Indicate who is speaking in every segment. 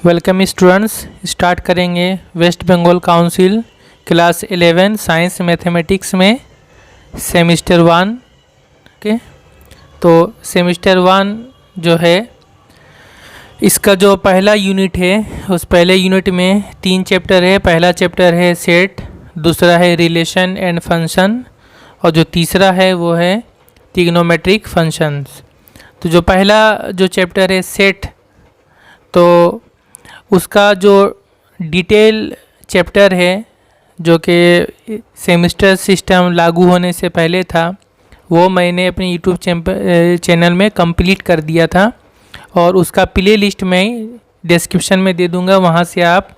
Speaker 1: Welcome students. Start करेंगे West Bengal council class 11 science mathematics में semester 1 के। तो सेमिस्टर 1 जो है इसका जो पहला यूनिट है उस पहले यूनिट में 3 चैप्टर है। पहला चैप्टर है सेट, दूसरा है रिलेशन एंड फंक्शन और जो तीसरा है वो है ट्रिग्नोमेट्रिक फंक्शंस। तो जो पहला जो चैप्टर है सेट, तो उसका जो डिटेल चैप्टर है जो कि सेमेस्टर सिस्टम लागू होने से पहले था, वो मैंने अपने यूट्यूब चैनल में कंप्लीट कर दिया था और उसका प्ले लिस्ट मैं डिस्क्रिप्शन में दे दूंगा, वहाँ से आप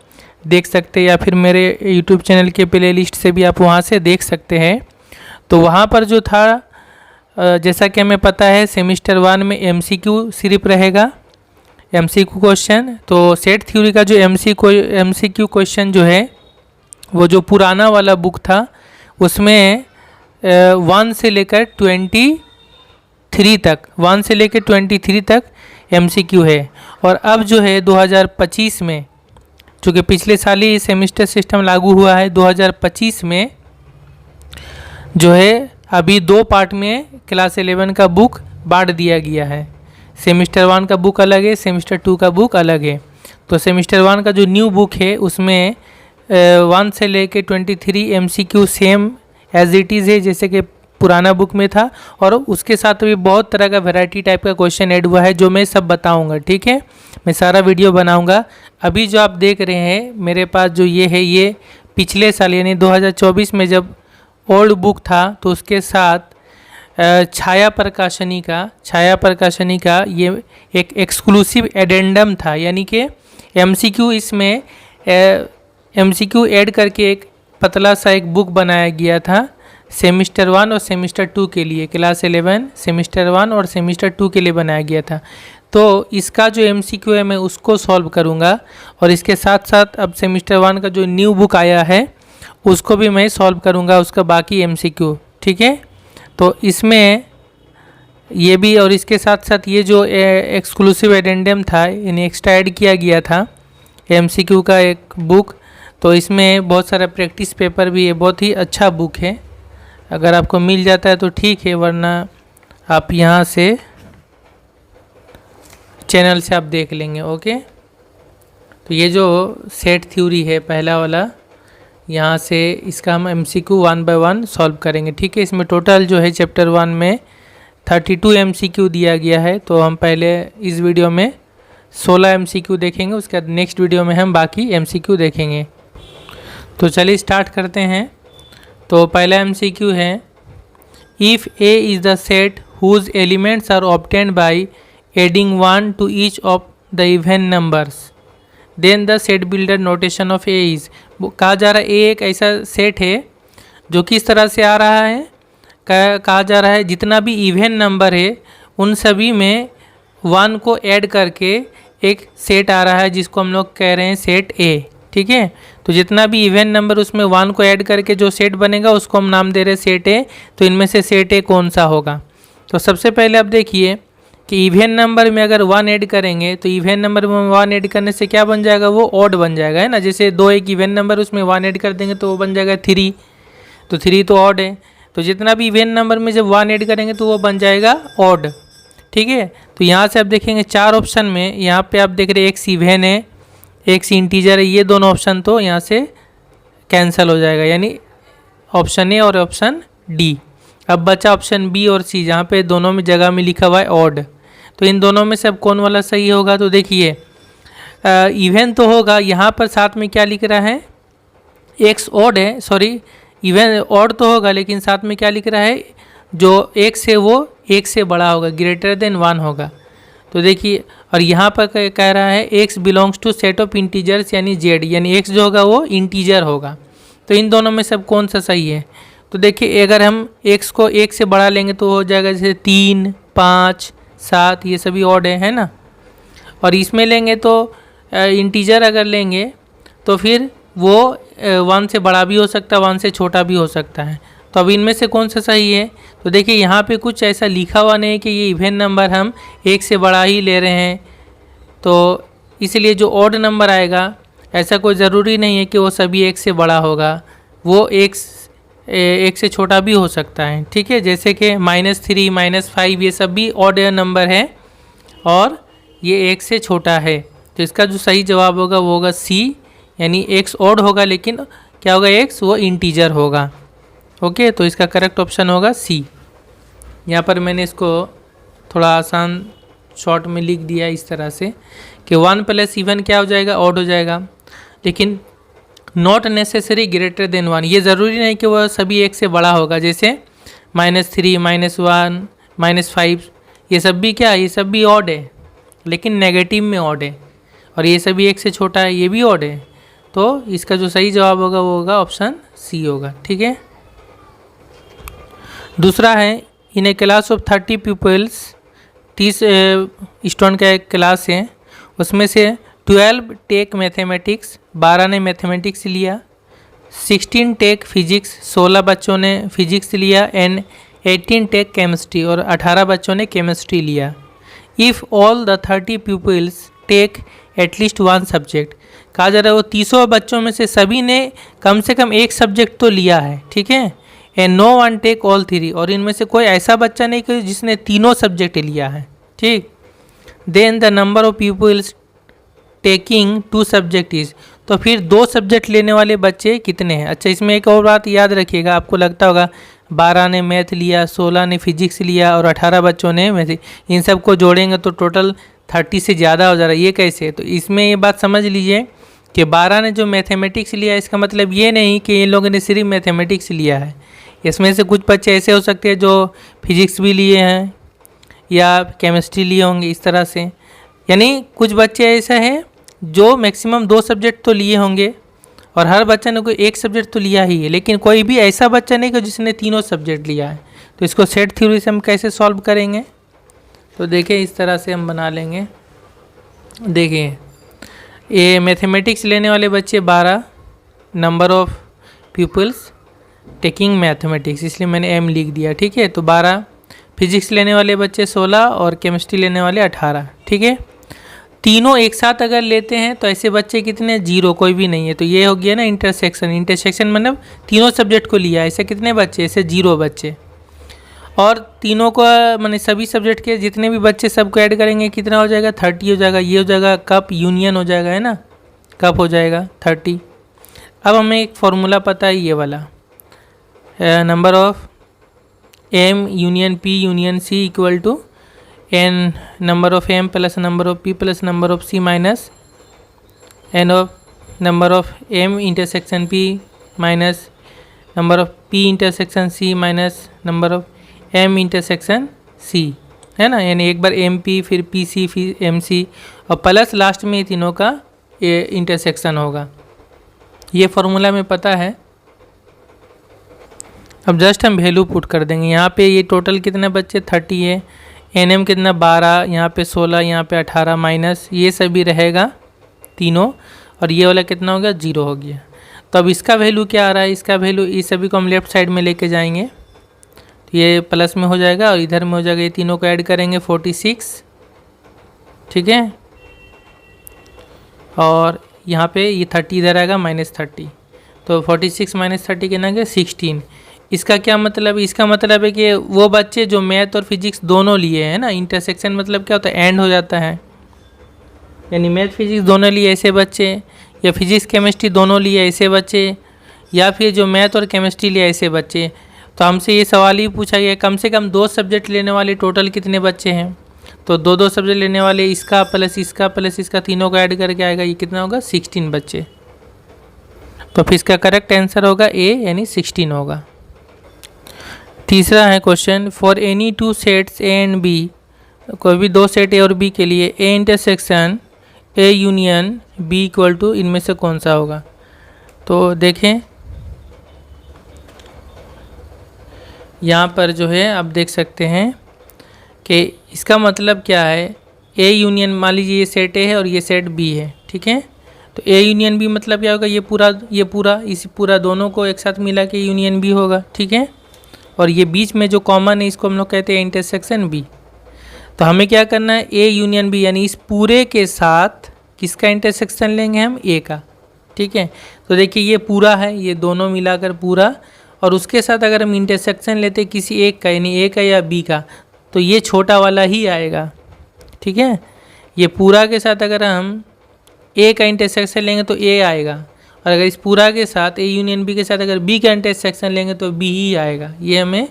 Speaker 1: देख सकते हैं, या फिर मेरे यूट्यूब चैनल के प्ले लिस्ट से भी आप वहाँ से देख सकते हैं। तो वहाँ पर जो था, जैसा कि हमें पता है सेमेस्टर 1 में MCQ सिर्फ रहेगा, MCQ क्वेश्चन। तो सेट थ्योरी का जो MCQ क्वेश्चन जो है वो जो पुराना वाला बुक था उसमें 1 से लेकर 23 तक MCQ है। और अब जो है 2025 में, चूँकि पिछले साल ही सेमेस्टर सिस्टम लागू हुआ है, 2025 में जो है अभी 2 पार्ट में क्लास 11 का बुक बांट दिया गया है। सेमेस्टर 1 का बुक अलग है, सेमेस्टर 2 का बुक अलग है। तो सेमेस्टर 1 का जो न्यू बुक है उसमें 1 से लेके 23 MCQ same as it is है जैसे कि पुराना बुक में था, और उसके साथ भी बहुत तरह का वैरायटी टाइप का क्वेश्चन ऐड हुआ है जो मैं सब बताऊंगा। ठीक है, मैं सारा वीडियो बनाऊंगा। अभी जो आप देख रहे हैं मेरे पास जो ये है, ये पिछले साल यानी 2024 में जब ओल्ड बुक था तो उसके साथ छाया प्रकाशनी का ये एक एक्सक्लूसिव एडेंडम था, यानी कि MCQ इसमें MCQ ऐड करके एक पतला सा एक बुक बनाया गया था सेमेस्टर 1 और सेमेस्टर 2 के लिए। क्लास 11 सेमेस्टर 1 और सेमेस्टर 2 के लिए बनाया गया था। तो इसका जो MCQ है मैं उसको सॉल्व करूँगा, और इसके साथ साथ अब सेमेस्टर 1 का जो न्यू बुक आया है उसको भी मैं सॉल्व करूँगा, उसका बाकी MCQ। ठीक है, तो इसमें ये भी, और इसके साथ साथ ये जो एक्सक्लूसिव एडेंडम था यानी एक्स्ट्रा ऐड किया गया था MCQ का एक बुक, तो इसमें बहुत सारा प्रैक्टिस पेपर भी है। बहुत ही अच्छा बुक है, अगर आपको मिल जाता है तो ठीक है, वरना आप यहाँ से चैनल से आप देख लेंगे। ओके, तो ये जो सेट थ्योरी है पहला वाला, यहाँ से इसका हम MCQ 1 बाय 1 सॉल्व करेंगे। ठीक है, इसमें टोटल जो है चैप्टर 1 में 32 MCQ दिया गया है। तो हम पहले इस वीडियो में 16 MCQ देखेंगे, उसके बाद नेक्स्ट वीडियो में हम बाकी MCQ देखेंगे। तो चलिए स्टार्ट करते हैं। तो पहला MCQ है, if A is the set whose elements are obtained by adding 1 to each of the even numbers, then the set builder notation of A is. कहा जा रहा है ए एक ऐसा सेट है जो किस तरह से आ रहा है, कहा जा रहा है जितना भी इवन नंबर है उन सभी में 1 को ऐड करके एक सेट आ रहा है जिसको हम लोग कह रहे हैं सेट ए। ठीक है, तो जितना भी इवन नंबर उसमें 1 को ऐड करके जो सेट बनेगा उसको हम नाम दे रहे हैं सेट ए। तो इनमें से सेट ए कौन सा होगा? तो सबसे पहले आप देखिए कि इवन नंबर में अगर 1 ऐड करेंगे तो इवन नंबर में 1 ऐड करने से क्या बन जाएगा, वो ऑड बन जाएगा, है ना। जैसे 2 एक इवन नंबर उसमें 1 ऐड कर देंगे तो वो बन जाएगा 3, तो 3 तो ऑड है। तो जितना भी इवन नंबर में जब 1 ऐड करेंगे तो वो बन जाएगा ऑड। ठीक है, तो यहाँ से आप देखेंगे 4 ऑप्शन में, यहाँ पे आप देख रहे हैं एक्स इवन है, एक्स इंटीजर है, ये दोनों ऑप्शन तो यहाँ से कैंसिल हो जाएगा, यानी ऑप्शन ए और ऑप्शन डी। अब बचा ऑप्शन बी और सी, जहाँ पे दोनों में जगह में लिखा हुआ है ऑड। तो इन दोनों में से अब कौन वाला सही होगा? तो देखिए इवन तो होगा, यहाँ पर साथ में क्या लिख रहा है, एक्स ऑड है, सॉरी इवन ऑड तो होगा, लेकिन साथ में क्या लिख रहा है, जो एक्स है वो 1 से बड़ा होगा, ग्रेटर देन 1 होगा। तो देखिए, और यहाँ पर कह रहा है x belongs to set of integers यानी जेड, यानी एक्स जो होगा वो इंटीजर होगा। तो इन दोनों में सब कौन सा सही है? तो देखिए अगर हम एक्स को 1 से बड़ा लेंगे तो हो जाएगा जैसे 3, 5, 7, ये सभी ऑड है ना। और इसमें लेंगे तो इंटीजर अगर लेंगे तो फिर वो 1 से बड़ा भी हो सकता है, 1 से छोटा भी हो सकता है। तो अब इनमें से कौन सा सही है? तो देखिए यहाँ पे कुछ ऐसा लिखा हुआ नहीं है कि ये इवन नंबर हम 1 से बड़ा ही ले रहे हैं। तो इसलिए जो ऑड नंबर आएगा ऐसा कोई ज़रूरी नहीं है कि वो सभी एक से बड़ा होगा, वो एक से छोटा भी हो सकता है। ठीक है, जैसे कि -3 -5 ये सब भी ऑड नंबर है और ये एक से छोटा है। तो इसका जो सही जवाब होगा वो होगा सी, यानी एक्स ऑड होगा लेकिन क्या होगा, एक्स वो इंटीजर होगा। ओके, तो इसका करेक्ट ऑप्शन होगा सी। यहाँ पर मैंने इसको थोड़ा आसान शॉर्ट में लिख दिया इस तरह से कि 1 + इवन क्या हो जाएगा, ऑड हो जाएगा, लेकिन नॉट नेसेसरी ग्रेटर देन 1, ये ज़रूरी नहीं कि वह सभी एक से बड़ा होगा। जैसे -3 -1 -5 ये सब भी क्या है, ये सब भी ऑड है लेकिन नेगेटिव में ऑड है, और ये सभी एक से छोटा है, ये भी ऑड है। तो इसका जो सही जवाब होगा वो होगा ऑप्शन सी होगा। ठीक है, दूसरा है इन ए क्लास ऑफ 30 पीपल्स, 30 स्टूडेंट का एक क्लास है, उसमें से 12 टेक मैथमेटिक्स, 12 ने मैथमेटिक्स लिया, 16 टेक फिजिक्स, 16 बच्चों ने फिजिक्स लिया, एंड 18 टेक केमिस्ट्री, और 18 बच्चों ने केमिस्ट्री लिया। If all the 30 peoples take at least 1 subject, कहा जा रहा है वो 30 बच्चों में से सभी ने कम से कम एक सब्जेक्ट तो लिया है। ठीक है, and no one take all 3, और इनमें से कोई ऐसा बच्चा नहीं कि जिसने तीनों सब्जेक्ट लिया है। ठीक, then the number of peoples taking 2 subject is, तो फिर 2 सब्जेक्ट लेने वाले बच्चे कितने हैं। अच्छा, इसमें एक और बात याद रखिएगा, आपको लगता होगा 12 ने मैथ लिया, 16 ने फिजिक्स लिया और 18 बच्चों ने मैथ, इन सब को जोड़ेंगे तो टोटल 30 से ज़्यादा हो जा रहा है, ये कैसे। तो इसमें ये बात समझ लीजिए कि 12 ने जो मैथमेटिक्स लिया, इसका मतलब ये नहीं कि इन लोगों ने सिर्फ मैथमेटिक्स लिया है, इसमें से कुछ बच्चे ऐसे हो सकते हैं जो फिजिक्स भी लिए हैं या केमिस्ट्री लिए होंगे, इस तरह से। यानी कुछ बच्चे ऐसा है जो मैक्सिमम 2 सब्जेक्ट तो लिए होंगे और हर बच्चे ने कोई एक सब्जेक्ट तो लिया ही है, लेकिन कोई भी ऐसा बच्चा नहीं कि जिसने तीनों सब्जेक्ट लिया है। तो इसको सेट थ्योरी से हम कैसे सॉल्व करेंगे, तो देखिए इस तरह से हम बना लेंगे। देखिए ये मैथमेटिक्स लेने वाले बच्चे 12, number of peoples taking mathematics, इसलिए मैंने एम लिख दिया। ठीक है, तो 12, फिजिक्स लेने वाले बच्चे 16 और केमिस्ट्री लेने वाले 18। ठीक है, तीनों एक साथ अगर लेते हैं तो ऐसे बच्चे कितने, 0, कोई भी नहीं है। तो ये हो गया ना इंटरसेक्शन, इंटरसेक्शन मतलब तीनों सब्जेक्ट को लिया, ऐसे कितने बच्चे, ऐसे 0 बच्चे। और तीनों को मैंने सभी सब्जेक्ट के जितने भी बच्चे सबको ऐड करेंगे कितना हो जाएगा, 30 हो जाएगा। ये हो जाएगा कप यूनियन हो जाएगा, है ना, कप हो जाएगा 30। अब हमें एक फॉर्मूला पता है ये वाला, number of M union P union C equal to N number of M plus number of P plus number of C minus N of number of M intersection P minus number of P intersection C minus number of M intersection C, है ना। यानी एक बार M P फिर P C फिर M सी और plus last में तीनों का ये इंटरसेक्शन होगा। ये फॉर्मूला में पता है। अब जस्ट हम वैल्यू पुट कर देंगे। यहाँ पे ये टोटल कितने बच्चे 30 है, एन एम कितना 12, यहाँ पे 16, यहाँ पे 18 माइनस ये सभी रहेगा तीनों, और ये वाला कितना हो गया 0 हो गया। तो अब इसका वैल्यू क्या आ रहा है, इसका वैल्यू इस सभी को हम लेफ्ट साइड में लेके जाएंगे तो ये प्लस में हो जाएगा और इधर में हो जाएगा, ये तीनों को ऐड करेंगे 46। ठीक है, और यहाँ पे ये 30 इधर आएगा -30, तो 46 - 30 कितना गया 16। इसका क्या मतलब है, इसका मतलब है कि वो बच्चे जो मैथ और फिजिक्स दोनों लिए हैं ना, इंटरसेक्शन मतलब क्या होता है, एंड हो जाता है। यानी मैथ फिजिक्स दोनों लिए ऐसे बच्चे, या फिजिक्स केमिस्ट्री दोनों लिए ऐसे बच्चे, या फिर जो मैथ और केमिस्ट्री लिए ऐसे बच्चे। तो हमसे ये सवाल ही पूछा गया कम से कम 2 सब्जेक्ट लेने वाले टोटल कितने बच्चे हैं। तो 2 सब्जेक्ट लेने वाले इसका प्लस इसका तीनों को ऐड करके आएगा, ये कितना होगा 16 बच्चे। तो फिर इसका करेक्ट आंसर होगा ए, यानी 16 होगा। तीसरा है question, for any 2 sets A and B, कोई भी 2 सेट ए और बी के लिए A intersection A union B equal to इनमें से कौन सा होगा। तो देखें यहाँ पर जो है आप देख सकते हैं कि इसका मतलब क्या है, ए यूनियन मान लीजिए ये सेट ए है और ये सेट बी है। ठीक है, तो ए यूनियन बी मतलब क्या होगा, ये पूरा दोनों को एक साथ मिला के यूनियन बी होगा। ठीक है, और ये बीच में जो कॉमन है इसको हम लोग कहते हैं इंटरसेक्शन बी। तो हमें क्या करना है, ए यूनियन बी यानी इस पूरे के साथ किसका इंटरसेक्शन लेंगे हम, ए का। ठीक है, तो देखिए ये पूरा है, ये दोनों मिलाकर पूरा, और उसके साथ अगर हम इंटरसेक्शन लेते किसी एक का, यानी ए का या बी का, तो ये छोटा वाला ही आएगा। ठीक है, ये पूरा के साथ अगर हम ए का इंटरसेक्शन लेंगे तो ए आएगा, और अगर इस पूरा के साथ ए यूनियन बी के साथ अगर बी का इंटरसेक्शन लेंगे तो बी ही आएगा। ये हमें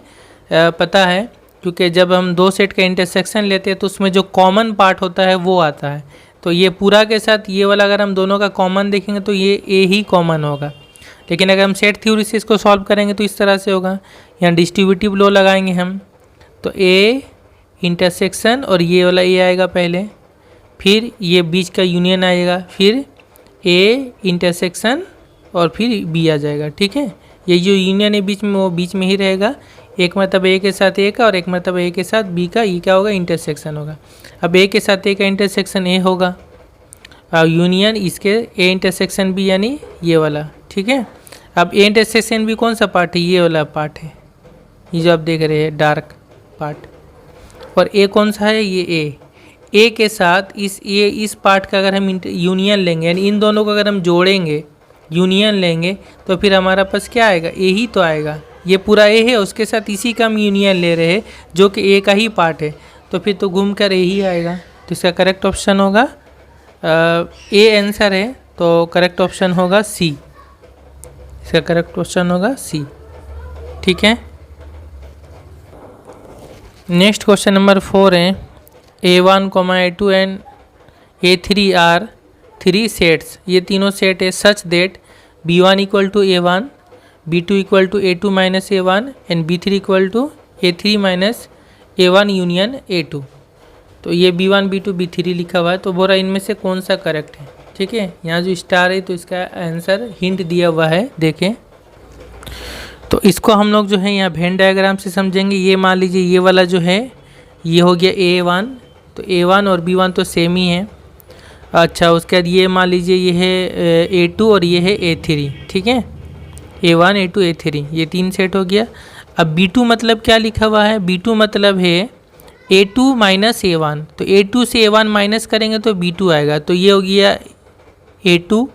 Speaker 1: पता है, क्योंकि जब हम दो सेट का इंटरसेक्शन लेते हैं तो उसमें जो कॉमन पार्ट होता है वो आता है। तो ये पूरा के साथ ये वाला अगर हम दोनों का कॉमन देखेंगे तो ये ए ही कॉमन होगा। लेकिन अगर हम सेट थ्योरी से इसको सॉल्व करेंगे तो इस तरह से होगा, यहाँ डिस्ट्रीब्यूटिव लॉ लगाएंगे हम, तो ए इंटरसेक्शन और ये वाला ए आएगा पहले, फिर ये बीच का यूनियन आएगा, फिर ए इंटरसेक्शन और फिर बी आ जाएगा। ठीक है, ये जो यूनियन है बीच में वो बीच में ही रहेगा, एक मतलब ए के साथ ए का और एक मतलब ए के साथ बी का, ये क्या होगा, इंटरसेक्शन होगा। अब ए के साथ ए का इंटरसेक्शन ए होगा और यूनियन इसके ए इंटरसेक्शन बी, यानी ये वाला। ठीक है, अब ए इंटरसेक्शन बी कौन सा पार्ट है, ये वाला पार्ट है, ये जो आप देख रहे हैं डार्क पार्ट, और ए कौन सा है, ये ए के साथ इस पार्ट का अगर हम यूनियन लेंगे, यानी इन दोनों को अगर हम जोड़ेंगे, यूनियन लेंगे, तो फिर हमारा पास क्या आएगा, ए ही तो आएगा। ये पूरा ए है, उसके साथ इसी का हम यूनियन ले रहे हैं जो कि ए का ही पार्ट है, तो फिर तो घूम कर ए ही आएगा। तो इसका करेक्ट ऑप्शन होगा ए आंसर है, तो करेक्ट ऑप्शन होगा सी। इसका करेक्ट ऑप्शन होगा सी। ठीक है, नेक्स्ट क्वेश्चन नंबर 4 है, A1, A2 and A3 are 3 sets, ये तीनों सेट है such that B1 equal to A1, B2 equal to A2 minus A1 and B3 equal to A3 minus A1 union A2। तो ये B1, B2, B3 लिखा हुआ है, तो बोला इनमें से कौन सा करेक्ट है। ठीक है, यहाँ जो स्टार है तो इसका आंसर हिंट दिया हुआ है, देखें। तो इसको हम लोग जो है यहाँ वेन डायग्राम से समझेंगे। ये मान लीजिए ये वाला जो है ये हो गया A1, तो A1 और B1 तो सेम ही है। अच्छा, उसके बाद ये मान लीजिए ये है A2 और ये है A3। ठीक है, A1, A2, A3, ये 3 सेट हो गया। अब B2 मतलब क्या लिखा हुआ है, B2 मतलब है A2 माइनस A1, तो A2 से A1 माइनस करेंगे तो B2 आएगा, तो ये हो गया A2।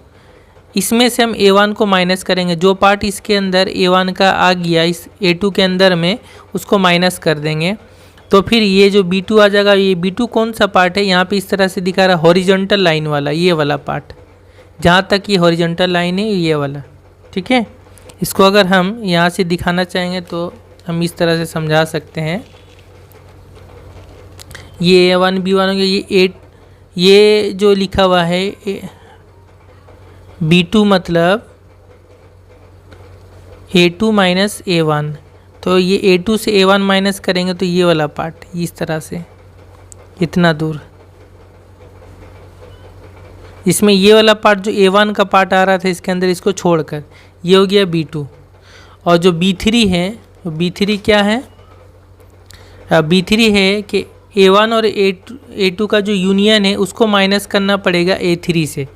Speaker 1: इसमें से हम A1 को माइनस करेंगे, जो पार्ट इसके अंदर A1 का आ गया इस A2 के अंदर में, उसको माइनस कर देंगे, तो फिर ये जो B2 आ जाएगा। ये B2 कौन सा पार्ट है, यहाँ पे इस तरह से दिखा रहा है, हॉरिजॉन्टल लाइन वाला, ये वाला पार्ट, जहाँ तक ये हॉरिजॉन्टल लाइन है ये वाला। ठीक है, इसको अगर हम यहाँ से दिखाना चाहेंगे तो हम इस तरह से समझा सकते हैं। ये A1 B1 हो गया, ये जो लिखा हुआ है B2 मतलब A2 माइनस A1, तो ये A2 से A1 माइनस करेंगे तो ये वाला पार्ट इस तरह से इतना दूर, इसमें ये वाला पार्ट जो A1 का पार्ट आ रहा था इसके अंदर, इसको छोड़कर ये हो गया B2। और जो B3 है, B3 क्या है, B3 है कि A1 और A2 का जो यूनियन है उसको माइनस करना पड़ेगा A3 से,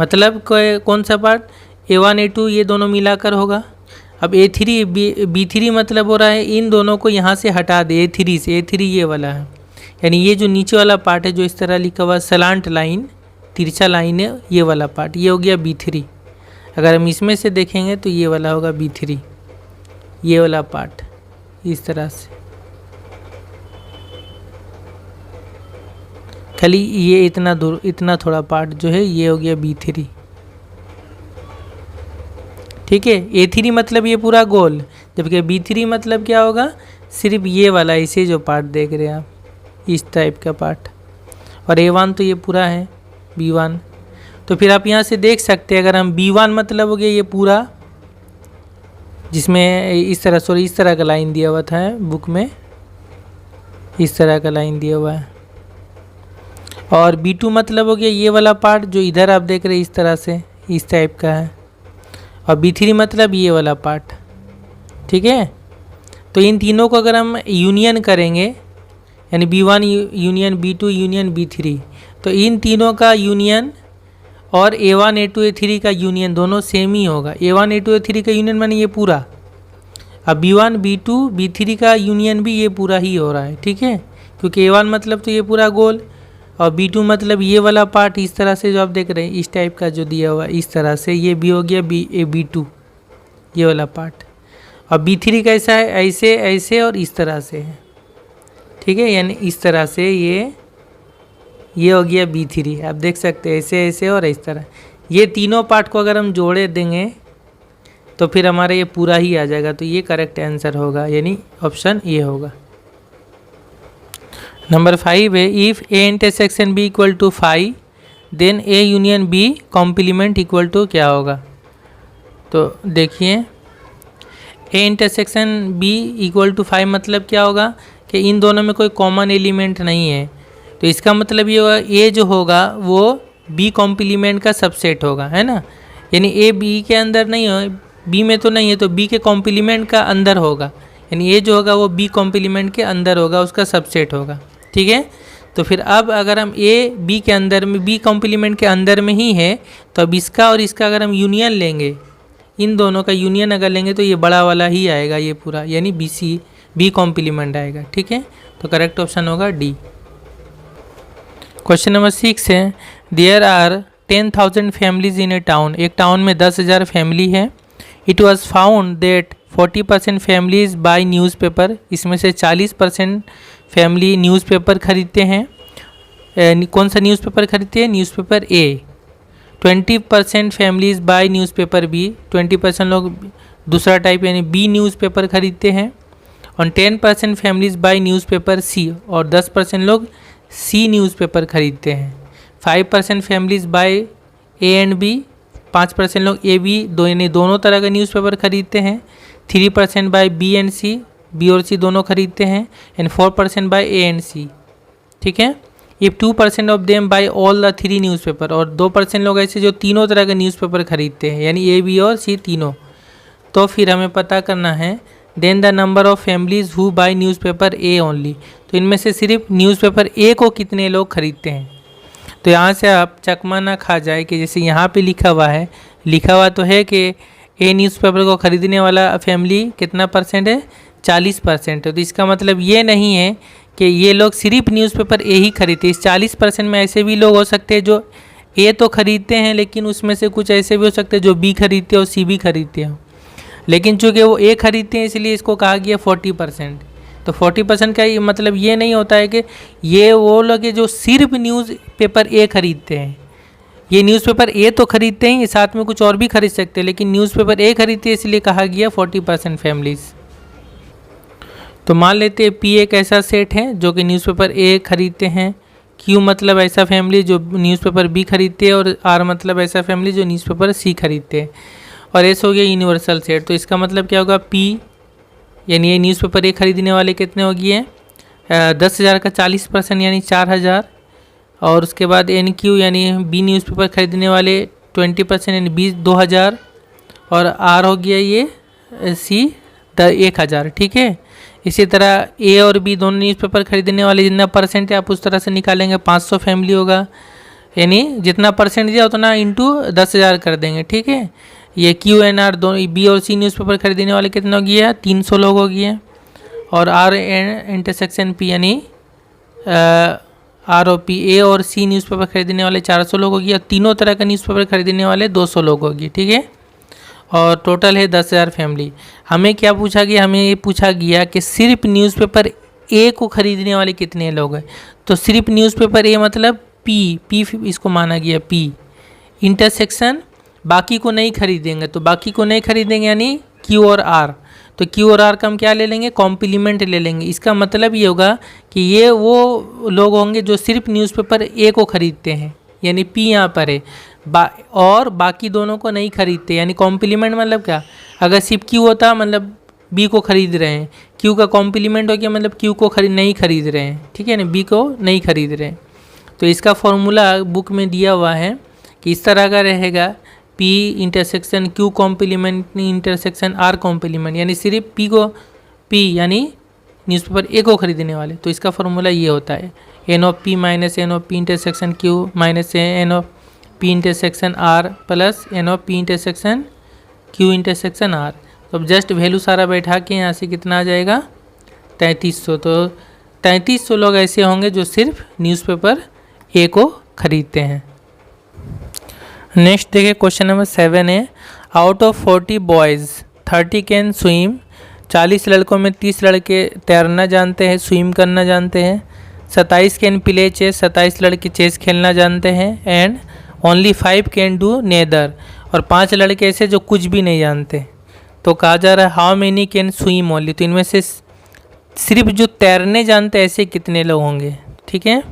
Speaker 1: मतलब कौन सा पार्ट, A1 A2 ये दोनों मिलाकर होगा। अब A3 B3 मतलब हो रहा है इन दोनों को यहाँ से हटा दे A3 से, A3 ये वाला है, यानी ये जो नीचे वाला पार्ट है जो इस तरह लिखा हुआ सलांट लाइन, तिरछा लाइन है, ये वाला पार्ट ये हो गया B3। अगर हम इसमें से देखेंगे तो ये वाला होगा B3, ये वाला पार्ट इस तरह से, खाली ये इतना दूर, इतना थोड़ा पार्ट जो है ये हो गया B3। ठीक है, A3 मतलब ये पूरा गोल, जबकि B3 मतलब क्या होगा, सिर्फ ये वाला इसे जो पार्ट देख रहे हैं आप, इस टाइप का पार्ट, और A1 तो ये पूरा है B1। तो फिर आप यहाँ से देख सकते हैं, अगर हम B1 मतलब हो गया ये पूरा, जिसमें इस तरह, सॉरी इस तरह का लाइन दिया हुआ था बुक में, इस तरह का लाइन दिया हुआ है, और B2 मतलब हो गया ये वाला पार्ट जो इधर आप देख रहे हैं इस तरह से, इस टाइप का है, और B3 मतलब ये वाला पार्ट। ठीक है, तो इन तीनों को अगर हम यूनियन करेंगे, यानी B1 union B2 union B3, तो इन तीनों का यूनियन और A1 A2 A3 का यूनियन दोनों सेम ही होगा। A1 A2 A3 का यूनियन माने ये पूरा, अब B1 B2 B3 का यूनियन भी ये पूरा ही हो रहा है। ठीक है, क्योंकि A1 मतलब तो ये पूरा गोल, और B2 मतलब ये वाला पार्ट इस तरह से जो आप देख रहे हैं इस टाइप का जो दिया हुआ है इस तरह से, ये B हो गया B2 ये वाला पार्ट। और B3 कैसा है, ऐसे ऐसे और इस तरह से है, ठीक है, यानी इस तरह से ये हो गया B3। आप देख सकते हैं ऐसे ऐसे और इस तरह, ये तीनों पार्ट को अगर हम जोड़े देंगे तो फिर हमारा ये पूरा ही आ जाएगा। तो ये करेक्ट आंसर होगा, यानी ऑप्शन ए होगा। नंबर 5 है, if A intersection B equal to 5 then A union B complement equal to क्या होगा। तो देखिए A intersection B equal to 5 मतलब क्या होगा कि इन दोनों में कोई कॉमन एलिमेंट नहीं है। तो इसका मतलब ये होगा A जो होगा वो B कॉम्प्लीमेंट का सबसेट होगा, है ना, यानी A B के अंदर नहीं हो, B में तो नहीं है तो B के कॉम्प्लीमेंट का अंदर होगा, यानी A जो होगा वो B कॉम्प्लीमेंट के अंदर होगा, उसका सबसेट होगा, ठीक है। तो फिर अब अगर हम A B के अंदर में B कॉम्प्लीमेंट के अंदर में ही है तो अब इसका और इसका अगर हम यूनियन लेंगे, इन दोनों का यूनियन अगर लेंगे तो ये बड़ा वाला ही आएगा ये पूरा, यानी B कॉम्प्लीमेंट आएगा, ठीक है। तो करेक्ट ऑप्शन होगा डी। क्वेश्चन नंबर 6 है, there are 10,000 families in a town. एक टाउन में 10,000 फैमिली है। It was found that 40% families buy newspaper. इसमें से 40% फैमिली न्यूज़पेपर खरीदते हैं। कौन सा न्यूज़पेपर खरीदते हैं, न्यूज़पेपर ए। 20% फैमिलीज बाय न्यूज़पेपर बी। 20% लोग दूसरा टाइप यानी बी न्यूज़पेपर खरीदते हैं। और 10% फैमिलीज बाय न्यूज़पेपर सी, और 10% लोग सी न्यूज़पेपर खरीदते हैं। 5% families buy A and B. 5% लोग ए बी यानी दोनों तरह का न्यूज़पेपर खरीदते हैं। 3% buy B and C, B और सी दोनों खरीदते हैं। And 4% buy A and C, ठीक है। ये 2% of them buy all the 3 newspaper, और 2% लोग ऐसे जो तीनों तरह के न्यूज़पेपर खरीदते हैं, यानी ए बी और सी तीनों। तो फिर हमें पता करना है then the number of families who buy newspaper A only. तो इनमें से सिर्फ न्यूज़पेपर ए को कितने लोग खरीदते हैं। तो यहाँ से आप चकमा ना खा जाए कि जैसे यहाँ पे लिखा हुआ तो है कि ए न्यूज़पेपर को ख़रीदने वाला फैमिली कितना परसेंट है, 40%। तो इसका मतलब ये नहीं है कि ये लोग सिर्फ न्यूज़पेपर ए ही खरीदते। इस 40% में ऐसे भी लोग हो सकते हैं जो ए तो खरीदते हैं, लेकिन उसमें से कुछ ऐसे भी हो सकते हैं जो बी खरीदते हो, सी भी खरीदते हो, लेकिन चूँकि वो ए खरीदते हैं इसलिए इसको कहा गया 40%। तो 40% का मतलब ये नहीं होता है कि ये वो लोग जो सिर्फ न्यूज़पेपर ए खरीदते हैं। ये न्यूज़पेपर ए तो खरीदते हैं, साथ में कुछ और भी खरीद सकते हैं, लेकिन न्यूज़पेपर ए खरीदते हैं इसलिए कहा गया 40% फैमिलीज़। तो मान लेते हैं पी एक ऐसा सेट है जो कि न्यूज़पेपर ए खरीदते हैं, क्यू मतलब ऐसा फैमिली जो न्यूज़पेपर बी खरीदते हैं, और आर मतलब ऐसा फैमिली जो न्यूज़पेपर सी खरीदते हैं, और एस हो गया यूनिवर्सल सेट। तो इसका मतलब क्या होगा, पी यानी ये न्यूज़पेपर ए खरीदने वाले कितने हो गए, 10,000 का 40% यानी 4,000। और उसके बाद एन क्यू यानी बी न्यूज़पेपर खरीदने वाले 20% यानी 2,000। और आर हो गया ये सी 1,000, ठीक है। इसी तरह ए और बी दोनों न्यूज़पेपर खरीदने वाले जितना परसेंट है आप उस तरह से निकालेंगे, 500 फैमिली होगा, यानी जितना परसेंट दिया उतना इंटू 10,000 कर देंगे, ठीक है। ये क्यू एन आर दोनों बी और सी न्यूज़पेपर खरीदने वाले कितने हो गए, 300 लोग हो गए। और आर इंटरसेक्शन पी यानी आर ओ पी ए और सी न्यूज़पेपर खरीदने वाले 400 लोग हो गए। तीनों तरह का न्यूज़पेपर खरीदने वाले 200 लोग हो गए, ठीक है। और टोटल है 10,000 फैमिली। हमें क्या पूछा गया, हमें ये पूछा गया कि सिर्फ न्यूज़पेपर ए को खरीदने वाले कितने लोग हैं। तो सिर्फ न्यूज़पेपर ए मतलब पी इसको माना गया पी इंटरसेक्शन, बाकी को नहीं खरीदेंगे। तो बाकी को नहीं खरीदेंगे यानी क्यू और आर। तो क्यू और आर का हम क्या ले लेंगे, कॉम्प्लीमेंट ले लेंगे। इसका मतलब ये होगा कि ये वो लोग होंगे जो सिर्फ न्यूज़पेपर ए को खरीदते हैं, यानी पी यहाँ पर है, और बाकी दोनों को नहीं खरीदते। यानी कॉम्प्लीमेंट मतलब क्या, अगर सिर्फ क्यू होता मतलब बी को खरीद रहे हैं, क्यू का कॉम्प्लीमेंट हो गया मतलब क्यू को नहीं खरीद रहे हैं, ठीक है ना, बी को नहीं खरीद रहे हैं। तो इसका फॉर्मूला बुक में दिया हुआ है कि इस तरह का रहेगा, P intersection Q complement intersection R complement, यानी सिर्फ पी को पी यानी न्यूज़पेपर ए को खरीदने वाले। तो इसका फॉर्मूला ये होता है, N of P minus N of P intersection Q minus N of P intersection R plus N of P intersection Q intersection R. तो अब जस्ट वैल्यू सारा बैठा के यहाँ से कितना आ जाएगा, 3300। तो 3300 लोग ऐसे होंगे जो सिर्फ न्यूज़पेपर ए को खरीदते हैं। नेक्स्ट देखिए क्वेश्चन नंबर 7 है, out of 40 boys 30 can swim, 40 लड़कों में 30 लड़के तैरना जानते हैं, स्विम करना जानते हैं। 27 कैन प्ले चेस, 27 लड़के चेस खेलना जानते हैं। And only 5 can do neither, और 5 लड़के ऐसे जो कुछ भी नहीं जानते। तो कहा जा रहा है how many can swim only, तो इनमें से सिर्फ जो तैरने जानते हैं ऐसे कितने लोग होंगे। ठीक है,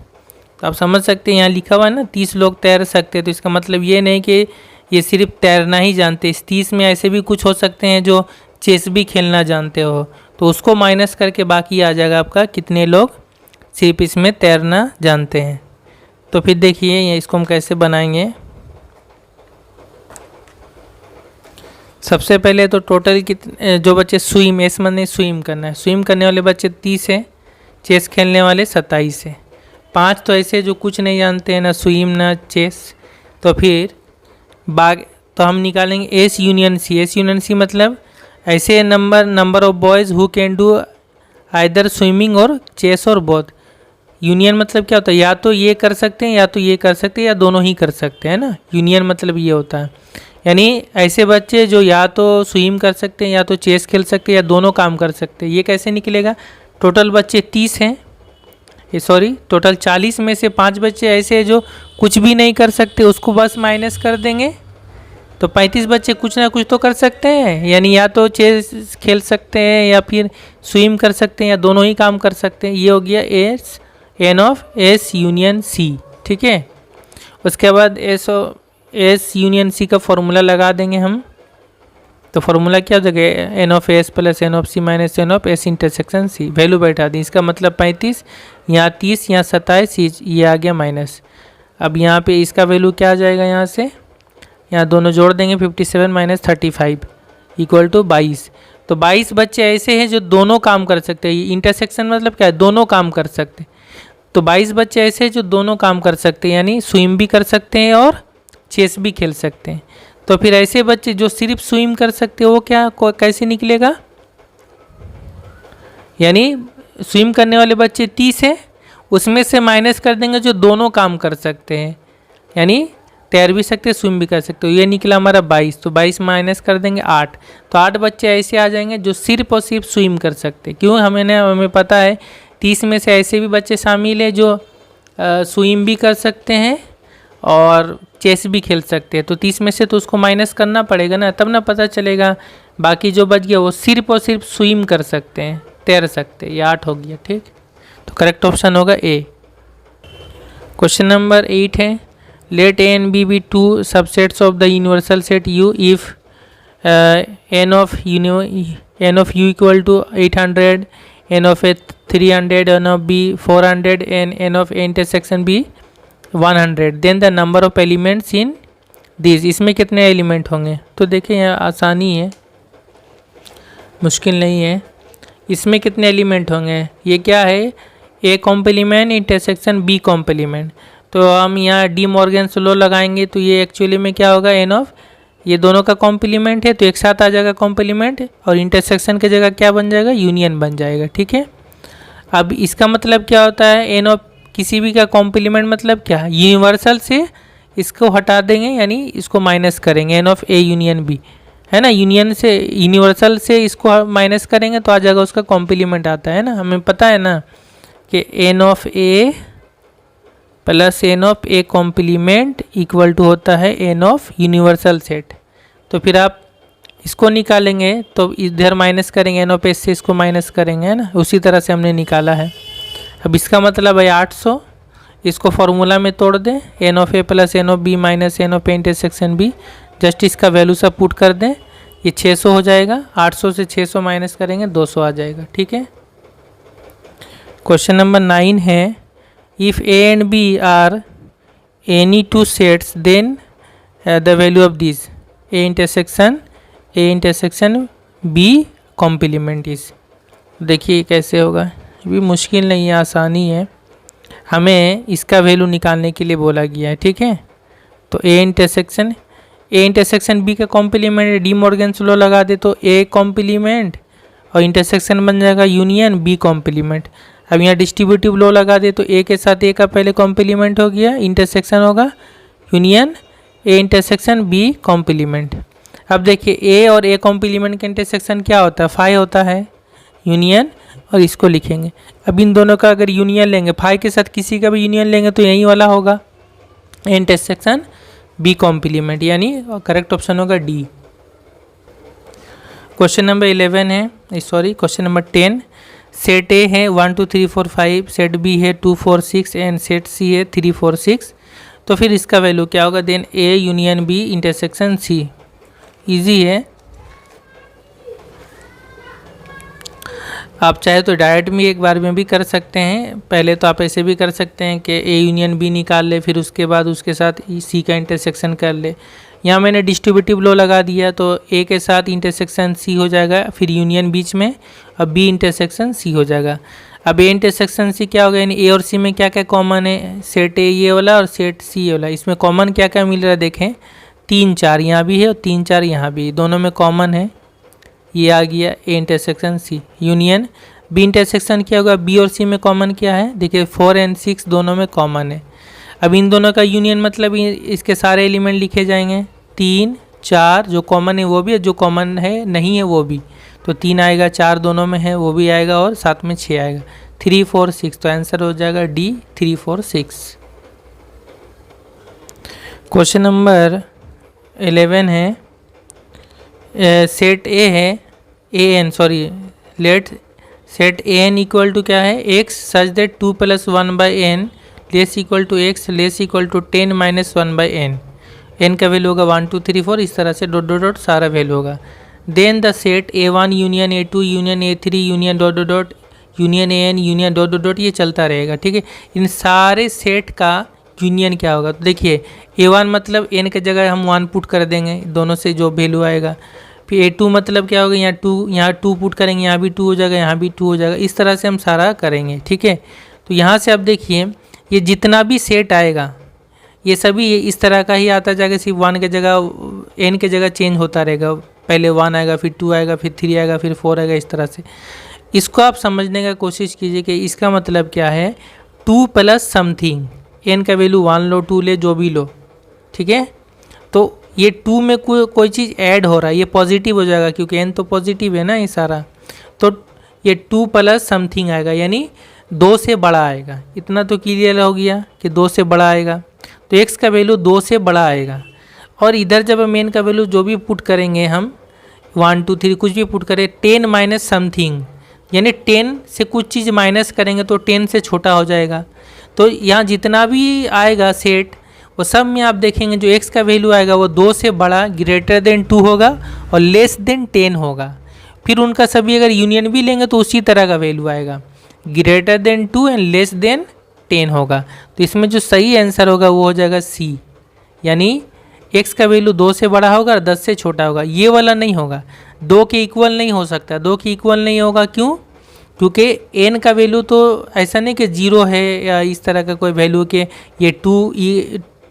Speaker 1: तो आप समझ सकते हैं यहाँ लिखा हुआ है ना 30 लोग तैर सकते हैं, तो इसका मतलब ये नहीं कि ये सिर्फ तैरना ही जानते। इस 30 में ऐसे भी कुछ हो सकते हैं जो चेस भी खेलना जानते हो, तो उसको माइनस करके बाकी आ जाएगा आपका कितने लोग सिर्फ इसमें तैरना जानते हैं। तो फिर देखिए इसको हम कैसे बनाएंगे। सबसे पहले तो टोटल कितने जो बच्चे स्विम, इस मतलब स्विम करना है, स्विम करने वाले बच्चे 30 है, चेस खेलने वाले 27 है। 5 तो ऐसे जो कुछ नहीं जानते हैं, ना स्विम ना चेस। तो फिर तो हम निकालेंगे S union C. S union C मतलब ऐसे number of boys who can do either swimming और चेस और बोथ। यूनियन मतलब क्या होता है, या तो ये कर सकते हैं या तो ये कर सकते हैं या दोनों ही कर सकते हैं ना। यूनियन मतलब ये होता है, यानी ऐसे बच्चे जो या तो स्विम कर सकते हैं या तो चेस खेल सकते हैं या दोनों काम कर सकते हैं। ये कैसे निकलेगा, टोटल बच्चे 30 हैं, टोटल 40 में से 5 बच्चे ऐसे हैं जो कुछ भी नहीं कर सकते, उसको बस माइनस कर देंगे। तो 35 बच्चे कुछ ना कुछ तो कर सकते हैं, यानी या तो चेस खेल सकते हैं या फिर स्विम कर सकते हैं या दोनों ही काम कर सकते हैं। ये हो गया N of S union C. ठीक है, उसके बाद एस यूनियन सी का फॉर्मूला लगा देंगे हम। तो फार्मूला क्या हो जाएगा, N of S plus N of C minus N of S intersection C. Value बैठा दी, इसका मतलब 35, यहाँ 30, यहाँ 27, ये आ गया माइनस। अब यहाँ पे इसका वैल्यू क्या आ जाएगा, यहाँ से यहाँ दोनों जोड़ देंगे 57 माइनस 35 इक्वल टू 22। तो 22 बच्चे ऐसे हैं जो दोनों काम कर सकते हैं। इंटरसेक्शन मतलब क्या है, दोनों काम कर सकते हैं। तो 22 बच्चे ऐसे हैं जो दोनों काम कर सकते हैं, यानी स्विम भी कर सकते हैं और चेस भी खेल सकते हैं। तो फिर ऐसे बच्चे जो सिर्फ स्विम कर सकते हैं वो कैसे निकलेगा, यानी स्विम करने वाले बच्चे 30 हैं, उसमें से माइनस कर देंगे जो दोनों काम कर सकते हैं, यानी तैर भी सकते हैं स्विम भी कर सकते हो। ये निकला हमारा 22, तो 22 माइनस कर देंगे 8, तो 8 बच्चे ऐसे आ जाएंगे जो सिर्फ और सिर्फ स्विम कर सकते हैं। क्यों, हमें पता है 30 में से ऐसे भी बच्चे शामिल हैं जो स्विम भी कर सकते हैं और चेस भी खेल सकते हैं। तो 30 में से तो उसको माइनस करना पड़ेगा ना, तब ना पता चलेगा। बाकी जो बच गया वो सिर्फ और सिर्फ स्विम कर सकते हैं, तैर सकते हैं। ये 8 हो गया। ठीक, तो करेक्ट ऑप्शन होगा ए। क्वेश्चन नंबर 8 है, let A and B be two subsets of the universal set U if N of U equal to 800, N of A 300, N of B 400 and N of A intersection B 100, then the number of elements in this. इसमें कितने element होंगे, तो देखिए यहाँ आसानी है, मुश्किल नहीं है। इसमें कितने एलिमेंट होंगे, ये क्या है, A complement intersection B complement. तो हम यहाँ डी मॉर्गन्स लॉ लगाएंगे, तो ये एक्चुअली में क्या होगा, एन ऑफ ये दोनों का कॉम्प्लीमेंट है तो एक साथ आ जाएगा कॉम्प्लीमेंट, और इंटरसेक्शन की जगह क्या बन जाएगा, यूनियन बन जाएगा। ठीक है, अब इसका मतलब क्या होता है, एन ऑफ किसी भी का कॉम्प्लीमेंट मतलब क्या, यूनिवर्सल से इसको हटा देंगे, यानी इसको माइनस करेंगे, N of A union B है ना, यूनियन से यूनिवर्सल से इसको माइनस करेंगे तो आ जाएगा उसका कॉम्प्लीमेंट आता है ना। हमें पता है ना कि N of A plus N of A complement equal to होता है एन ऑफ यूनिवर्सल सेट। तो फिर आप इसको निकालेंगे तो इधर माइनस करेंगे, एन ऑफ एस से इसको माइनस करेंगे, है ना, उसी तरह से हमने निकाला है। अब इसका मतलब है 800, इसको फॉर्मूला में तोड़ दें, N of A plus N of B minus N of A intersection B, just इसका वैल्यू सब पुट कर दें, ये 600 हो जाएगा। 800 से 600 माइनस करेंगे 200 आ जाएगा। ठीक है, क्वेश्चन नंबर 9 है, if A and B are any two sets then the value of this A intersection B complement is. देखिए कैसे होगा, ये भी मुश्किल नहीं है, आसानी है। हमें इसका वैल्यू निकालने के लिए बोला गया है। ठीक है, तो ए इंटरसेक्शन बी का कॉम्प्लीमेंट, डी मॉर्गन्स लॉ लगा दे तो ए कॉम्प्लीमेंट और इंटरसेक्शन बन जाएगा यूनियन बी कॉम्प्लीमेंट। अब यहाँ डिस्ट्रीब्यूटिव लॉ लगा दे तो ए के साथ ए का पहले कॉम्प्लीमेंट हो गया, इंटरसेक्शन होगा union A intersection B complement. अब देखिए ए और ए कॉम्प्लीमेंट का इंटरसेक्शन क्या होता है, फाई होता है यूनियन, और इसको लिखेंगे। अब इन दोनों का अगर यूनियन लेंगे, फाई के साथ किसी का भी यूनियन लेंगे तो यही वाला होगा इंटरसेक्शन बी कॉम्प्लीमेंट, यानी करेक्ट ऑप्शन होगा डी। क्वेश्चन नंबर 11 है, sorry question number 10। Set A है 1 2 3 4 5, सेट बी है 2 4 6 एंड सेट सी है 3 4 6। तो फिर इसका वैल्यू क्या होगा, then A union B intersection C. Easy है, आप चाहे तो डायरेक्ट में एक बार में भी कर सकते हैं। पहले तो आप ऐसे भी कर सकते हैं कि ए यूनियन बी निकाल ले, फिर उसके बाद उसके साथ सी का इंटरसेक्शन कर ले। यहाँ मैंने डिस्ट्रीब्यूटिव लॉ लगा दिया तो ए के साथ इंटरसेक्शन सी हो जाएगा, फिर यूनियन बीच में, अब बी इंटरसेक्शन सी हो जाएगा। अब ए इंटरसेक्शन सी क्या होगा, यानी ए और सी में क्या क्या कॉमन है, सेट ए ये वाला और सेट सी ये वाला, इसमें कॉमन क्या क्या मिल रहा है देखें, 3 4 यहाँ भी है और 3 4 यहाँ भी, दोनों में कॉमन है, ये आ गया A intersection C. Union B intersection क्या होगा, बी और सी में कॉमन क्या है, देखिए 4 और 6 दोनों में कॉमन है। अब इन दोनों का यूनियन मतलब इसके सारे एलिमेंट लिखे जाएंगे, 3 4 जो कॉमन है वो भी है, जो कॉमन है नहीं है वो भी, तो 3 आएगा, 4 दोनों में है वो भी आएगा, और साथ में 6 आएगा, 3 4 6, तो आंसर हो जाएगा डी 3 4 6। क्वेश्चन नंबर 11 है, सेट ए है A N, sorry let set A N equal to क्या है, X such that 2 + 1 by N less equal to X less equal to 10 - 1 by N. N का वैल्यू होगा 1 2 3 4, इस तरह से डॉट डॉट डॉट सारा वैल्यू होगा। Then the set A1 union A2 union A3 union dot dot dot union AN union dot dot dot, ये चलता रहेगा, ठीक है। इन सारे सेट का यूनियन क्या होगा, तो देखिए A1 मतलब n के जगह हम 1 पुट कर देंगे, दोनों से जो वैल्यू आएगा। फिर A2 मतलब क्या होगा, यहाँ 2 पुट करेंगे, यहाँ भी 2 हो जाएगा, यहाँ भी 2 हो जाएगा, इस तरह से हम सारा करेंगे, ठीक है। तो यहाँ से आप देखिए ये जितना भी सेट आएगा ये सभी इस तरह का ही आता जाएगा, सिर्फ 1 के जगह n के जगह चेंज होता रहेगा, पहले 1 आएगा, फिर 2 आएगा, फिर 3 आएगा, फिर 4 आएगा, इस तरह से। इसको आप समझने का कोशिश कीजिए कि इसका मतलब क्या है, 2 + समथिंग, n का वैल्यू 1 लो 2 ले जो भी लो, ठीक है। तो ये 2 में कोई चीज़ ऐड हो रहा है, ये पॉजिटिव हो जाएगा क्योंकि n तो पॉजिटिव है ना ये सारा, तो ये 2 + समथिंग आएगा, यानी 2 से बड़ा आएगा। इतना तो क्लियर हो गया कि 2 से बड़ा आएगा, तो x का वैल्यू 2 से बड़ा आएगा। और इधर जब हम n का वैल्यू जो भी पुट करेंगे, हम 1 2 3 कुछ भी पुट करें, 10 - समथिंग, यानी 10 से कुछ चीज़ माइनस करेंगे तो 10 से छोटा हो जाएगा। तो यहाँ जितना भी आएगा सेट, वो सब में आप देखेंगे जो x का वैल्यू आएगा वो 2 से बड़ा ग्रेटर देन 2 होगा और लेस देन 10 होगा। फिर उनका सभी अगर यूनियन भी लेंगे तो उसी तरह का वैल्यू आएगा, greater than 2 and less than 10 होगा। तो इसमें जो सही आंसर होगा वो हो जाएगा सी, यानी x का वैल्यू 2 से बड़ा होगा और 10 से छोटा होगा। ये वाला नहीं होगा, 2 के इक्वल नहीं हो सकता, 2 के इक्वल नहीं होगा, क्यों, क्योंकि n का वैल्यू तो ऐसा नहीं कि 0 है या इस तरह का कोई वैल्यू के ये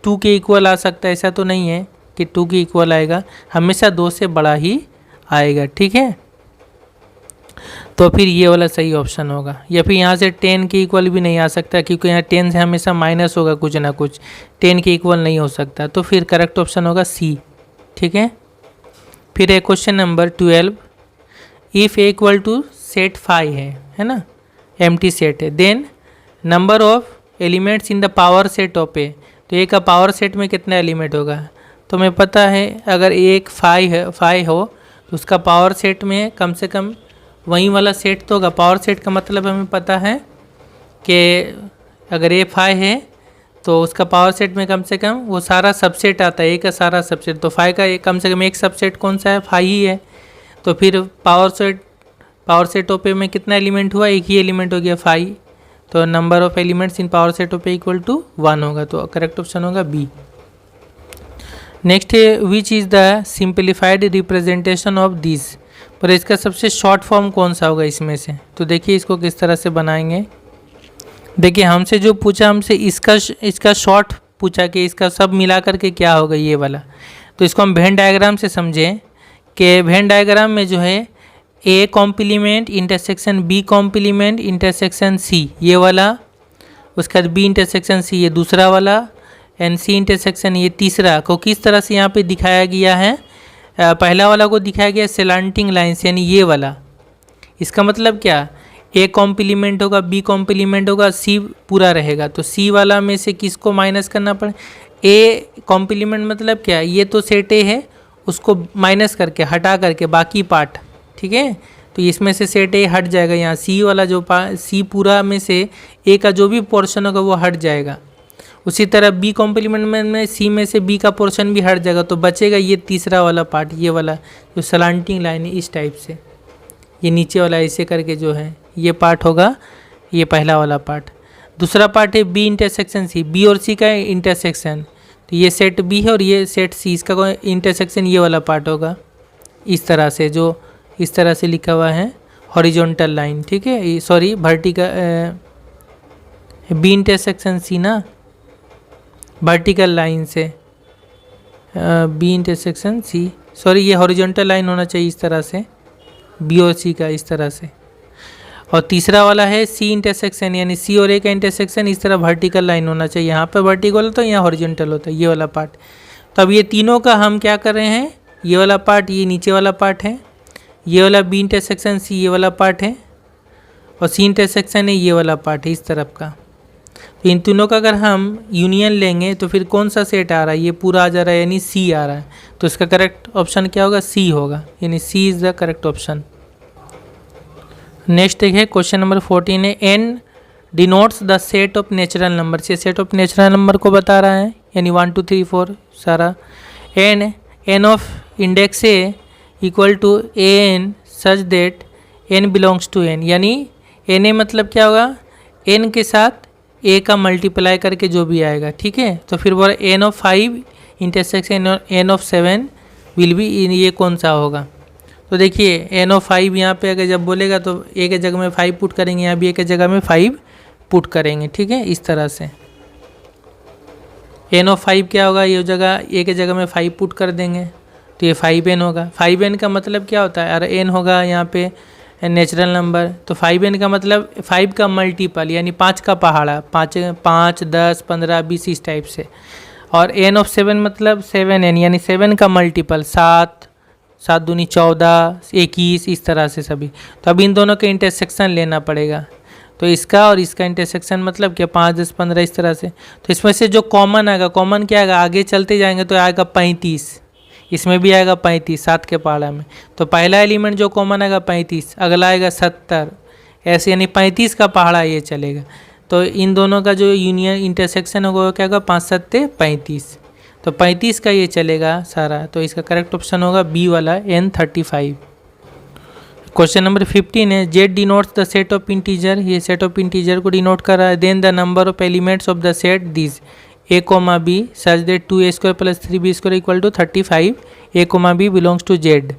Speaker 1: 2 के इक्वल आ सकता है, ऐसा तो नहीं है कि 2 के इक्वल आएगा, हमेशा 2 से बड़ा ही आएगा, ठीक है। तो फिर ये वाला सही ऑप्शन होगा, या फिर यहाँ से 10 के इक्वल भी नहीं आ सकता क्योंकि यहाँ 10 से हमेशा माइनस होगा कुछ ना कुछ, 10 के इक्वल नहीं हो सकता, तो फिर करेक्ट ऑप्शन होगा सी, ठीक है। फिर है question number 12, if A equal to set 5 है ना, एम्प्टी सेट है, then number of elements in the power set of A, तो ए का पावर सेट में कितना एलिमेंट होगा, तो हमें पता है अगर एक 5 हो तो उसका पावर सेट में कम से कम वही वाला सेट तो होगा। पावर सेट का मतलब हमें पता है कि अगर ए 5 है तो उसका पावर सेट में कम से कम वो सारा सबसेट आता है, ए का सारा सबसेट, तो 5 का कम से कम एक सबसेट कौन सा है, 5 ही है। तो फिर पावर सेट ऑफ ए में कितना एलिमेंट हुआ, एक ही एलिमेंट हो गया 5, तो number of elements in power set of A equal to 1 होगा, तो करेक्ट ऑप्शन होगा बी। नेक्स्ट है which is the simplified representation of this, पर इसका सबसे शॉर्ट फॉर्म कौन सा होगा इसमें से, तो देखिए इसको किस तरह से बनाएंगे। देखिए हमसे जो पूछा, हमसे इसका शॉर्ट पूछा कि इसका सब मिला करके क्या होगा ये वाला, तो इसको हम वेन डायग्राम से समझें कि वेन डायग्राम में जो है A complement intersection B complement intersection C, ये वाला, उसके बाद बी इंटरसेक्शन सी ये दूसरा वाला, एंड सी इंटरसेक्शन ये तीसरा को किस तरह से यहाँ पे दिखाया गया है। पहला वाला को दिखाया गया स्लैंटिंग लाइन्स, यानी ये वाला। इसका मतलब क्या, ए कॉम्प्लीमेंट होगा, बी कॉम्प्लीमेंट होगा, सी पूरा रहेगा, तो सी वाला में से किसको माइनस करना पड़े। ए कॉम्प्लीमेंट मतलब क्या, ये तो सेट ए है, उसको माइनस करके हटा करके बाकी पार्ट, ठीक है, तो इसमें से सेट ए हट जाएगा, यहाँ सी वाला जो सी पूरा में से ए का जो भी पोर्शन होगा वो हट जाएगा। उसी तरह बी कॉम्प्लीमेंट में सी में से बी का पोर्शन भी हट जाएगा, तो बचेगा ये तीसरा वाला पार्ट, ये वाला जो स्लैंटिंग लाइन है इस टाइप से, ये नीचे वाला ऐसे करके जो है ये पार्ट होगा, ये पहला वाला पार्ट। दूसरा पार्ट है बी इंटरसेक्शन सी, बी और सी का इंटरसेक्शन, तो ये सेट बी है और ये सेट सी, इसका इंटरसेक्शन ये वाला पार्ट होगा, इस तरह से, जो इस तरह से लिखा हुआ है हॉरिजॉन्टल लाइन, ठीक है, sorry vertical, B intersection C ना, वर्टिकल लाइन से, बी इंटरसेक्शन सी, सॉरी ये हॉरिजॉन्टल लाइन होना चाहिए इस तरह से, बी और सी का इस तरह से। और तीसरा वाला है सी इंटरसेक्शन, यानी सी और ए का इंटरसेक्शन इस तरह वर्टिकल लाइन होना चाहिए, यहाँ पे वर्टिकल होता है, यहाँ हॉरिजॉन्टल होता है, ये वाला पार्ट। तो अब ये तीनों का हम क्या कर रहे हैं, ये वाला पार्ट ये नीचे वाला पार्ट है, ये वाला बी इंटरसेक्शन सी ये वाला पार्ट है, और सी इंटरसेक्शन है ये वाला पार्ट है इस तरफ का। तो इन तीनों का अगर हम यूनियन लेंगे तो फिर कौन सा सेट आ रहा है, ये पूरा आ जा रहा है, यानी सी आ रहा है, तो इसका करेक्ट ऑप्शन क्या होगा, सी होगा, यानी C is the correct option. Next है क्वेश्चन नंबर 14 है, N denotes the set of natural number, ये सेट ऑफ नेचुरल नंबर को बता रहा है, यानी 1 2 3 4 सारा। N of index A equal to A N such that N belongs to N, यानी एन ए मतलब क्या होगा, एन के साथ ए का मल्टीप्लाई करके जो भी आएगा, ठीक है। तो फिर बोला N of 5 intersection N of 7 will be, ये कौन सा होगा। तो देखिए एन ऑफ 5 यहाँ पे अगर जब बोलेगा तो ए के जगह में 5 पुट करेंगे, यहाँ भी ए के जगह में 5 पुट करेंगे, ठीक है, इस तरह से। एन ऑफ 5 क्या होगा, ये जगह ए के जगह में 5 पुट कर देंगे तो ये 5n होगा। 5n का मतलब क्या होता है, अरे n होगा यहाँ पे नेचुरल नंबर, तो 5n का मतलब 5 का मल्टीपल, यानी 5 का पहाड़ा, 5 10 15 20 इस टाइप से। और n ऑफ 7 मतलब 7n, यानी 7 का मल्टीपल, 7 7 दूनी 14 21 इस तरह से सभी। तो अब इन दोनों का इंटरसेक्शन लेना पड़ेगा, तो इसका और इसका इंटरसेक्शन मतलब क्या 5 10 15 इस तरह से। तो इसमें से जो कॉमन आएगा, कॉमन क्या आएगा, आगे चलते जाएंगे तो आएगा 35, इसमें भी आएगा 35 7 के पहाड़ा में। तो पहला एलिमेंट जो कॉमन आएगा 35, अगला आएगा 70, ऐसे यानी 35 का पहाड़ा ये चलेगा। तो इन दोनों का जो यूनियन इंटरसेक्शन होगा वो क्या होगा 5 7 35, तो 35 का ये चलेगा सारा। तो इसका करेक्ट ऑप्शन होगा बी वाला N35। क्वेश्चन नंबर 15 है, Z denotes the set of integer, ये सेट ऑफ इंटीजर को डिनोट कर रहा है। Then the number of elements of the set this a comma B such that 2a² + 3b² equal to 35 a comma B belongs to Z.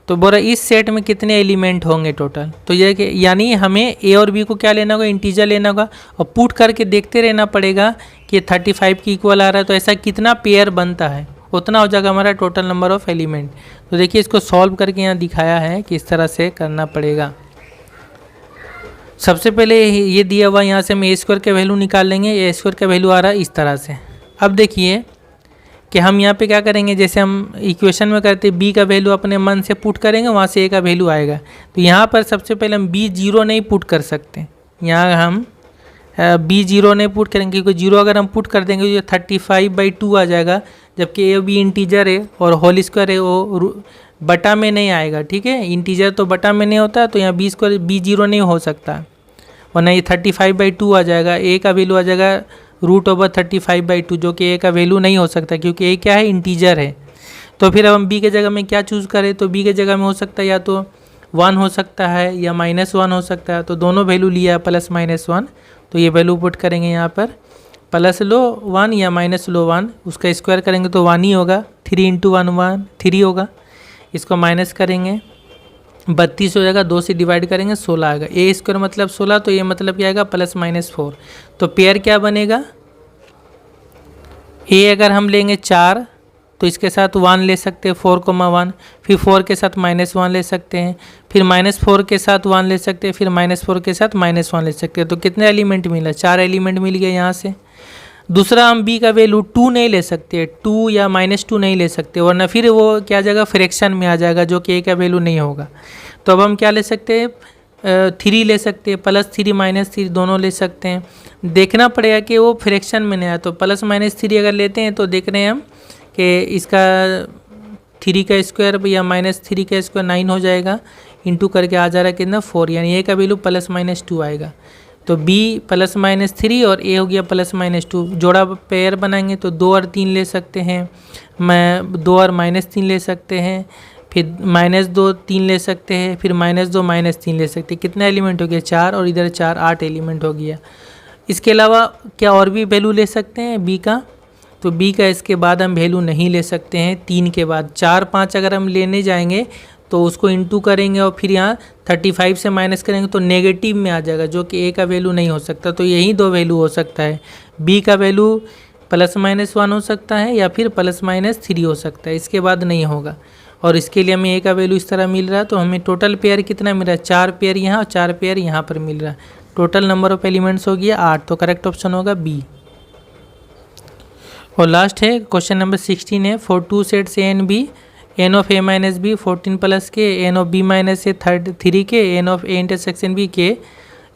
Speaker 1: तो बोला इस set में कितने एलिमेंट होंगे टोटल, तो ये यानी हमें ए और बी को क्या लेना होगा, इंटीजर लेना होगा, और पुट करके देखते रहना पड़ेगा कि 35 की इक्वल आ रहा है तो ऐसा कितना पेयर बनता है, उतना हो जाएगा हमारा टोटल नंबर ऑफ एलिमेंट। तो देखिए इसको सॉल्व करके यहाँ दिखाया है कि इस तरह से करना पड़ेगा। सबसे पहले ये दिया हुआ यहाँ से हम a² का वैल्यू निकाल लेंगे, a² का वैल्यू आ रहा है इस तरह से। अब देखिए कि हम यहाँ पे क्या करेंगे, जैसे हम इक्वेशन में करते b का वैल्यू अपने मन से पुट करेंगे, वहाँ से a का वैल्यू आएगा। तो यहाँ पर सबसे पहले हम b 0 नहीं पुट कर सकते, यहाँ हम b 0 नहीं पुट करेंगे क्योंकि 0 अगर हम पुट कर देंगे तो 35/2 आ जाएगा, जबकि a b इंटीजर है और होल स्क्वायर है वो बटा में नहीं आएगा, ठीक है, इंटीजर तो बटा में नहीं होता, तो यहाँ b 0 नहीं हो सकता, वरना ये 35/2 आ जाएगा। a का वैल्यू आ जाएगा √35/2, जो कि a का वैल्यू नहीं हो सकता क्योंकि a क्या है, इंटीजर है। तो फिर अब हम b के जगह में क्या चूज़ करें, तो b के जगह में हो सकता है या तो 1 हो सकता है या -1 हो सकता है, तो दोनों वैल्यू लिया है +-1, तो ये वैल्यू पुट करेंगे यहाँ पर, प्लस लो 1 या माइनस लो 1, उसका स्क्वायर करेंगे तो 1 ही होगा, 3 × 1 3 होगा, इसको माइनस करेंगे 32 हो जाएगा, 2 से डिवाइड करेंगे 16 आएगा। a² मतलब 16, तो ये मतलब क्या आएगा +-4। तो पेयर क्या बनेगा, a अगर हम लेंगे 4 तो इसके साथ 1 ले सकते हैं 4,1, फिर 4 के साथ -1 ले सकते हैं, फिर -4 के साथ 1 ले सकते हैं, फिर -4 के साथ -1 ले सकते हैं। तो कितने एलिमेंट मिला? 4 एलिमेंट मिल गए यहाँ से। दूसरा हम b का वैल्यू 2 नहीं ले सकते, 2 या -2 नहीं ले सकते, वरना फिर वो क्या आ जाएगा, फ्रैक्शन में आ जाएगा, जो कि a का वैल्यू नहीं होगा। तो अब हम क्या ले सकते हैं, 3 ले सकते हैं, +3 -3 दोनों ले सकते हैं। देखना पड़ेगा कि वो फ्रैक्शन में नहीं आया, तो +-3 अगर लेते हैं तो देख रहे हैं हम कि इसका 3 का स्क्वायर या -3 का स्क्वायर 9 हो जाएगा, इंटू करके आ जा रहा है कितना 4, यानी a का वैल्यू +-2 आएगा। तो b +-3 और a हो गया +-2, जोड़ा पेयर बनाएंगे तो 2 और 3 ले सकते हैं, मैं 2 और -3 ले सकते हैं, फिर -2 3 ले सकते हैं, फिर -2 -3 ले सकते हैं। कितना एलिमेंट हो गया? 4, और इधर 4 8 एलिमेंट हो गया। इसके अलावा क्या और भी वैल्यू ले सकते हैं b का? तो b का इसके बाद हम वैल्यू नहीं ले सकते हैं, 3 के बाद 4 5 अगर हम लेने जाएंगे तो उसको इंटू करेंगे और फिर यहाँ 35 से माइनस करेंगे तो नेगेटिव में आ जाएगा, जो कि a का वैल्यू नहीं हो सकता। तो यही 2 वैल्यू हो सकता है, b का वैल्यू +-1 हो सकता है या फिर +-3 हो सकता है, इसके बाद नहीं होगा। और इसके लिए हमें a का वैल्यू इस तरह मिल रहा है, तो हमें टोटल पेयर कितना मिल रहा है? 4 पेयर यहाँ और 4 पेयर यहाँ पर मिल रहा है। टोटल नंबर ऑफ एलिमेंट्स हो गया 8, तो करेक्ट ऑप्शन होगा बी। और लास्ट है क्वेश्चन नंबर 16 है, for 2 sets a and b, n of a minus B 14 plus K, n of b minus A 3 K, n of a intersection b K,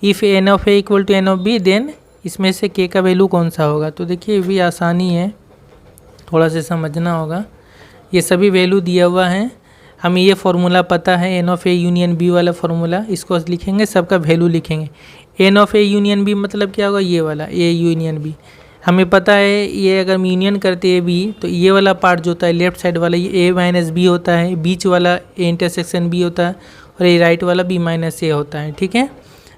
Speaker 1: if n of a equal to n of b, then इसमें से k का value कौन सा होगा? तो देखिए ये भी आसानी है, थोड़ा सा समझना होगा। ये सभी वैल्यू दिया हुआ है, हमें ये फार्मूला पता है n of a union b वाला फार्मूला, इसको लिखेंगे, सबका वैल्यू लिखेंगे। n of a union b मतलब क्या होगा? ये वाला a यूनियन b, हमें पता है ये अगर हम यूनियन करते हैं b, तो ये वाला पार्ट जो होता है लेफ्ट साइड वाला ये a माइनस बी होता है, बीच वाला a इंटरसेक्शन b होता है, और ये राइट वाला b माइनस a होता है। ठीक है,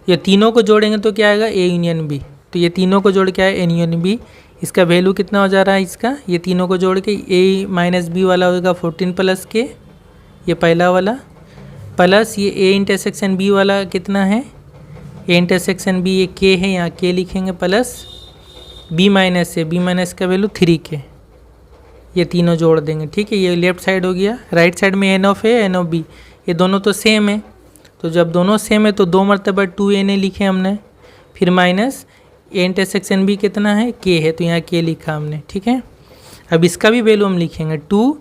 Speaker 1: ये तीनों को जोड़ेंगे तो क्या आएगा? a union b। तो ये तीनों को जोड़ के आए n यूनियन b, इसका वैल्यू कितना हो जा रहा है इसका? ये तीनों को जोड़ के a माइनस बी वाला होगा 14 प्लस के, ये पहला वाला, प्लस ये a इंटरसेक्शन b वाला कितना है? a इंटरसेक्शन b ये k है, यहाँ k लिखेंगे, प्लस b माइनस से, b माइनस का वैल्यू 3 के, ये तीनों जोड़ देंगे। ठीक है, ये लेफ्ट साइड हो गया। राइट साइड में n of a n of b, ये दोनों तो सेम है, तो जब दोनों सेम है तो 2 मरतबा 2n लिखे हमने, फिर माइनस a इंटरसेक्शन b कितना है? k है, तो यहाँ k लिखा हमने। ठीक है, अब इसका भी वैल्यू हम लिखेंगे 2,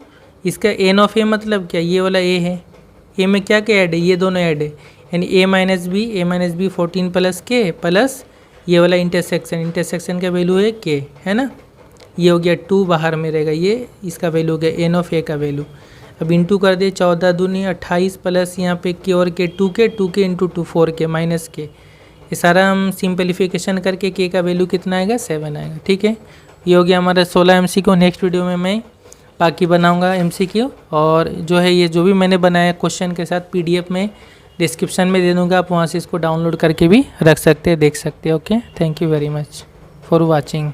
Speaker 1: इसका n ऑफ a मतलब क्या? ये वाला a है, a में क्या क्या ऐड है? ये दोनों ऐड है, यानी a माइनस बी 14 प्लस के, प्लस ये वाला इंटरसेक्शन का वैल्यू है k, है ना, ये हो गया 2, बाहर में रहेगा ये, इसका वैल्यू हो गया n ऑफ a का वैल्यू। अब इंटू कर दे, 14 दूनी 28 प्लस यहाँ पे k और k 2k into 2 4k minus k, ये सारा हम सिंपलीफिकेशन करके k का वैल्यू कितना आएगा? 7 आएगा। ठीक है, ये हो गया हमारा 16 MCQ। नेक्स्ट वीडियो में मैं बाकी बनाऊँगा MCQ, और जो है ये जो भी मैंने बनाया क्वेश्चन के साथ PDF में डिस्क्रिप्शन में दे दूँगा, आप वहाँ से इसको डाउनलोड करके भी रख सकते हैं, देख सकते हैं। Okay, thank you very much for watching.